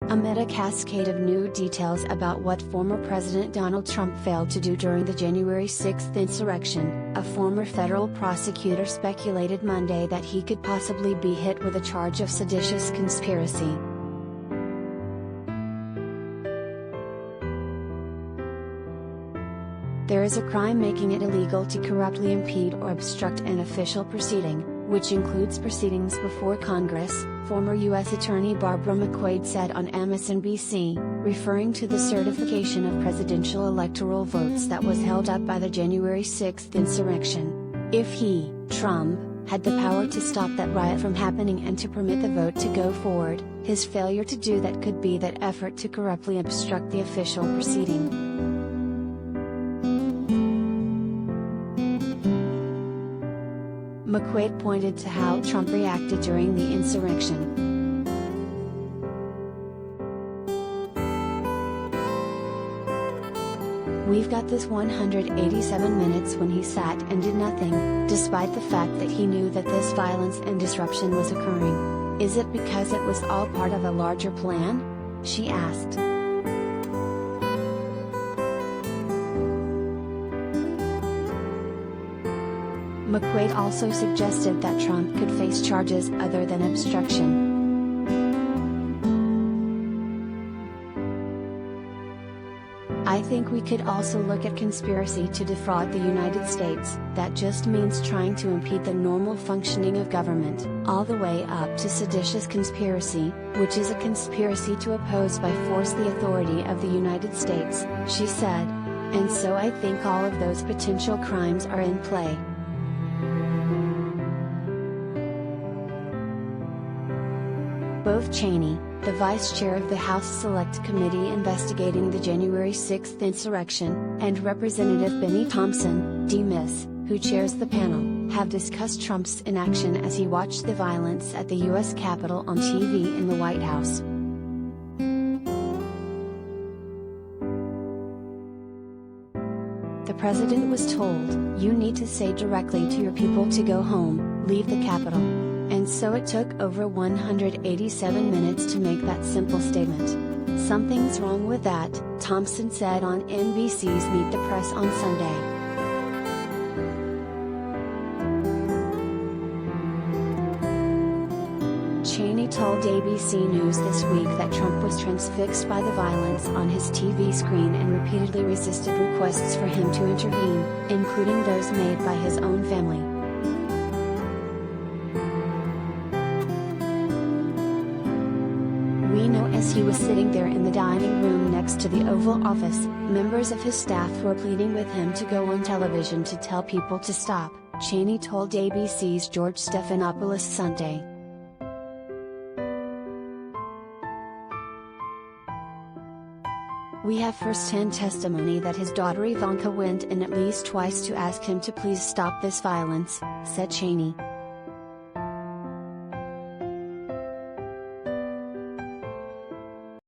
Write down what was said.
Amid a cascade of new details about what former President Donald Trump failed to do during the January 6th insurrection, a former federal prosecutor speculated Monday that he could possibly be hit with a charge of seditious conspiracy. There is a crime making it illegal to corruptly impede or obstruct an official proceeding, which includes proceedings before Congress, former U.S. Attorney Barbara McQuade said on MSNBC, referring to the certification of presidential electoral votes that was held up by the January 6th insurrection. If he, Trump, had the power to stop that riot from happening and to permit the vote to go forward, his failure to do that could be that effort to corruptly obstruct the official proceeding. McQuade pointed to how Trump reacted during the insurrection. "We've got this 187 minutes when he sat and did nothing, despite the fact that he knew that this violence and disruption was occurring. Is it because it was all part of a larger plan?" she asked. McQuade also suggested that Trump could face charges other than obstruction. "I think we could also look at conspiracy to defraud the United States. That just means trying to impede the normal functioning of government, all the way up to seditious conspiracy, which is a conspiracy to oppose by force the authority of the United States," she said. "And so I think all of those potential crimes are in play." Both Cheney, the vice chair of the House Select Committee investigating the January 6th insurrection, and Representative Benny Thompson, D-Miss, who chairs the panel, have discussed Trump's inaction as he watched the violence at the U.S. Capitol on TV in the White House. The president was told, "You need to say directly to your people to go home, leave the Capitol." And so it took over 187 minutes to make that simple statement. "Something's wrong with that," Thompson said on NBC's Meet the Press on Sunday. Cheney told ABC News this week that Trump was transfixed by the violence on his TV screen and repeatedly resisted requests for him to intervene, including those made by his own family. "We know as he was sitting there in the dining room next to the Oval Office, members of his staff were pleading with him to go on television to tell people to stop," Cheney told ABC's George Stephanopoulos Sunday. "We have first-hand testimony that his daughter Ivanka went in at least twice to ask him to please stop this violence," said Cheney.